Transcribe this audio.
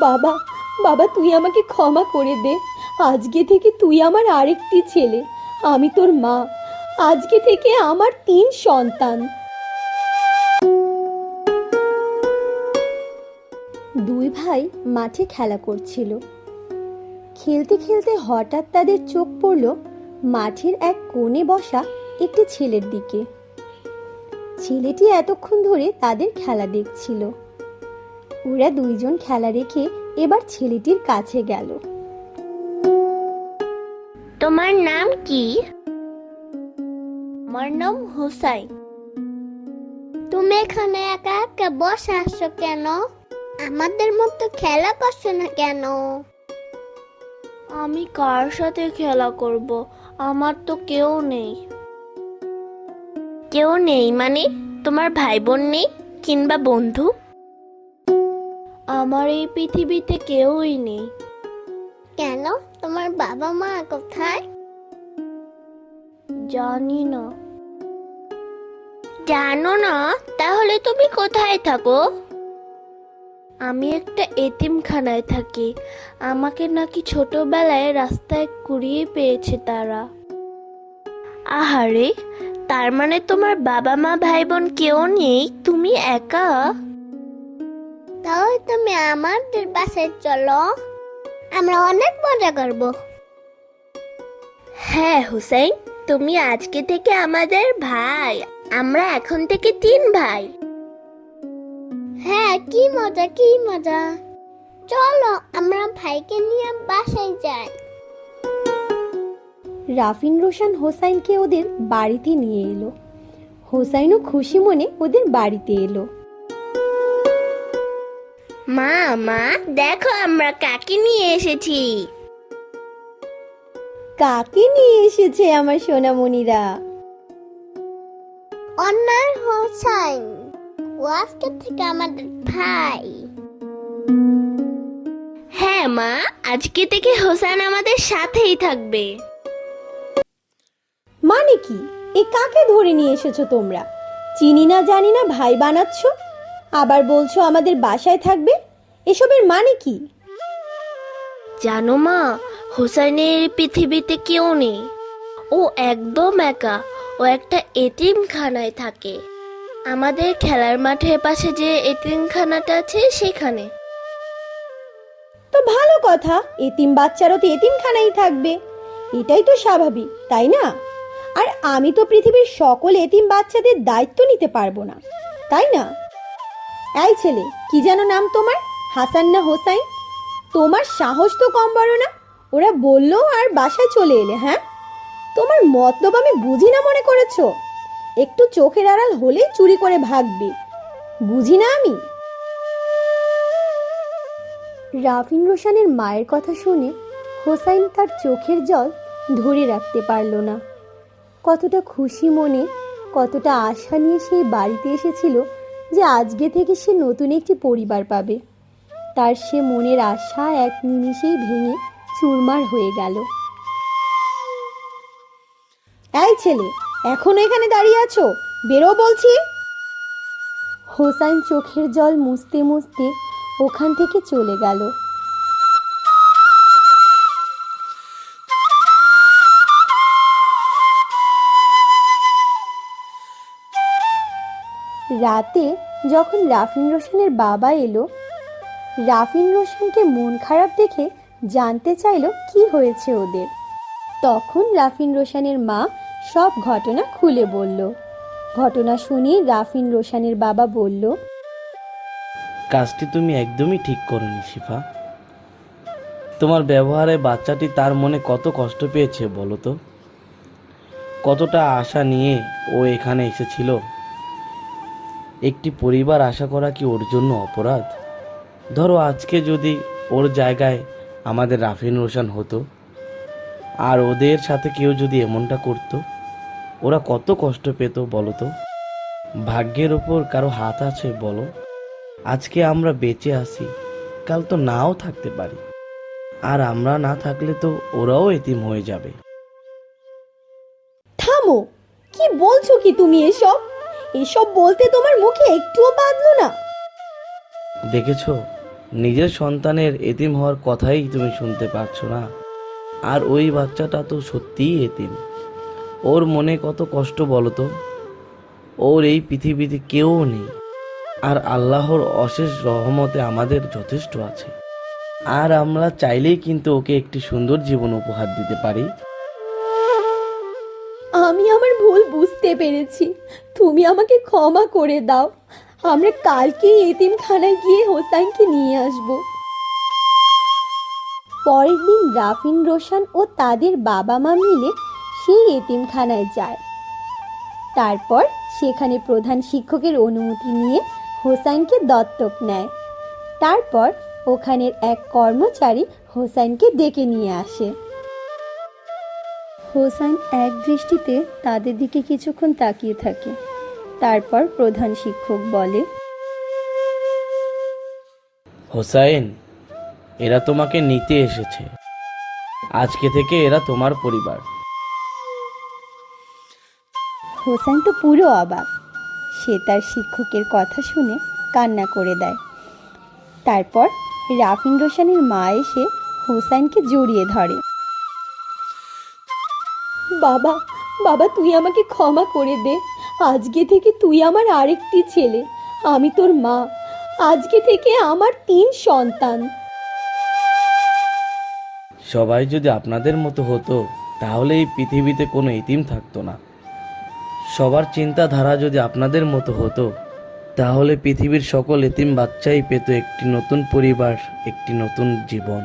বাবা, বাবা তুই আমাকে ক্ষমা করে দে। আজকে থেকে তুই আমার আরেকটি ছেলে, আমি তোর মা। আজকে থেকে আমার 3 সন্তান। দুই ভাই মাঠে খেলা করছিল। খেলতে খেলতে হঠাৎ তাদের চোখ পড়ল মাঠের এক কোণে বসা একটি ছেলের দিকে। ছেলেটি এতক্ষণ ধরে তাদের খেলা দেখছিল। ওরা দুইজন খেলা রেখে এবার ছেলেটির কাছে গেল। তোমার নাম কি? আমার নাম হোসাইন। তুমি এখানে একা একা বসে আছো কেন? আমাদের মতো খেলা করছো না কেন? আমি কার সাথে খেলা করব? আমার তো কেউ নেই। কেউ নেই মানে? তোমার ভাই বোন নেই কিংবা বন্ধু? আমার এই পৃথিবীতে কেউই নেই। কেন? তোমার বাবা মা কোথায়? জানি না। জানো না? তাহলে তুমি কোথায় থাকো? আমি একটা এতিমখানায় থাকি। আমাকে নাকি ছোটবেলায় রাস্তায় কুড়িয়ে পেয়েছে তারা। আহারে, তার মানে তোমার বাবা মা ভাই বোন কেউ নেই, তুমি একা? তাহলে তুমি আমাদের বাসায় চলো, আমরা অনেক মজা করব। হ্যাঁ হুসাইন, তুমি আজকে থেকে আমাদের ভাই। আমরা এখন থেকে 3 ভাই। হ্যাঁ, কি মজা কি মজা। চলো আমরা ভাইকে নিয়ে বাসায় যাই। রাফিন রোশন হোসাইনকে ওদের বাড়িতে নিয়ে এলো। হোসাইনও খুশি মনে ওদের বাড়িতে এলো। মা মা, দেখো আমরা কাকে নিয়ে এসেছি। কাকে নিয়ে এসেছে আমার সোনামণিরা? অন্যায় হোসাইন, ও আজকে থেকে আমাদের ভাই। হ্যাঁ মা, আজকে থেকে হোসেন আমাদের সাথেই থাকবে। মানে কি? এ কাকে ধরে নিয়ে এসেছো তোমরা? চিনি না জানি না ভাই বানাচ্ছ, আবার বলছো আমাদের বাসায় থাকবে। এসবের মানে কি? জানো মা, হোসেনের পৃথিবীতে কেউ নেই। ও একদম একা। ও একটা এতিমখানায় থাকে। আমাদের খেলার মাঠের পাশে যে এতিমখানাটা আছে সেখানে। তো ভালো কথা, এতিম বাচ্চারও তো এতিমখানায় থাকবে, এটাই তো স্বাভাবিক, তাই না? আর আমি তো পৃথিবীর সকল এতিম বাচ্চাদের দায়িত্ব নিতে পারবো না, তাই না? এই ছেলে, কি যেন নাম তোমার? হাসান না হোসাইন? তোমার সাহস তো কম বড় না। ওরা বললো আর বাসায় চলে এলে। হ্যাঁ, তোমার মতলব আমি বুঝি না মনে করেছো? একটু চোখের আড়াল হলেই চুরি করে ভাগবে, বুঝি না আমি? রাফিন রোশনের মায়ের কথা শুনে হোসাইন তার চোখের জল ধরে রাখতে পারল না। কতটা খুশি মনে, কতটা আশা নিয়ে সেই বাড়িতে এসেছিল যে আজকে থেকে সে নতুন একটি পরিবার পাবে। তার সে মনের আশা এক নিমিষেই ভেঙে চুরমার হয়ে গেল। এই ছেলে, এখনো এখানে দাঁড়িয়ে আছো? বেরো বলছি। হোসাইন চোখের জল মুছতে মুছতে ওখান থেকে চলে গেল। রাতে যখন রাফিন রোশনের বাবা এলো, রাফিন রোশনকে মন খারাপ দেখে জানতে চাইলো কি হয়েছে ওদের। তখন রাফিন রোশনের মা সব ঘটনা খুলে বলল। ঘটনা শুনে রাফিন রোশনের বাবা বলল, কাজটি তুমি একদমই ঠিক করোনি শিফা। তোমার ব্যবহারে বাচ্চাটি তার মনে কত কষ্ট পেয়েছে বলো তো। কতটা আশা নিয়ে ও এখানে এসেছিল। একটি পরিবার আশা করা কি ওর জন্য অপরাধ? ধরো আজকে যদি ওর জায়গায় আমাদের রাফিন রোশন হতো আর ওদের সাথে কেউ যদি এমনটা করতো, ওরা কত কষ্ট পেত বলো তো। ভাগ্যের ওপর কারো হাত আছে বলো? আজকে আমরা বেঁচে আছি, কাল তো নাও থাকতে পারি। আর আমরা না থাকলে তো ওরাও এতিম হয়ে যাবে। থামো, কি বলছো কি তুমি? এসব এসব বলতে তোমার মুখে একটুও বাঁধলো না? দেখেছো, নিজের সন্তানের এতিম হওয়ার কথাই তুমি শুনতে পারছো না, আর ওই বাচ্চাটা তো সত্যিই এতিম। ওর মনে কত কষ্ট বলো তো। ওর এই পৃথিবীতে কেউ নেই, আর আল্লাহর অশেষ রহমতে আমাদের যথেষ্ট আছে, আর আমরা চাইলেই কিন্তু ওকে একটি সুন্দর জীবন উপহার দিতে পারি। আমি আমার ভুল বুঝতে পেরেছি, তুমি আমাকে ক্ষমা করে দাও। আমরা কালকেই এতিমখানায় গিয়ে হোসাইনকে নিয়ে আসব। পরের দিন রাফিন, রোশান ও তাদের বাবা মা মিলে সেই এতিমখানায় যায়। তারপর সেখানে প্রধান শিক্ষকের অনুমতি নিয়ে হোসাইনকে দত্তক নেয়। তারপর ওখানের এক কর্মচারী হোসাইনকে ডেকে নিয়ে আসে। হোসাইন এক দৃষ্টিতে তাদের দিকে কিছুক্ষণ তাকিয়ে থাকে। তারপর প্রধান শিক্ষক বলে, হোসাইন, এরা তোমাকে নিতে এসেছে। আজকে থেকে এরা তোমার পরিবার। হোসাইন তো পুরো অবাক। সে তার শিক্ষকের কথা শুনে কান্না করে দেয়। তারপর রাফিন, রোশানের মা এসে হোসাইনকে জড়িয়ে ধরে। বাবা, বাবা, তুই আমাকে ক্ষমা করে দে। আজকে থেকে তুই আমার আরেকটি ছেলে। আমি তোর মা। আজকে থেকে আমার 3 সন্তান। সবাই যদি আপনাদের মতো হতো তাহলে এই পৃথিবীতে কোনো এতিম থাকতো না। সবার চিন্তাধারা যদি আপনাদের মতো হতো তাহলে পৃথিবীর সকল এতিম বাচ্চাই পেত একটি নতুন পরিবার, একটি নতুন জীবন।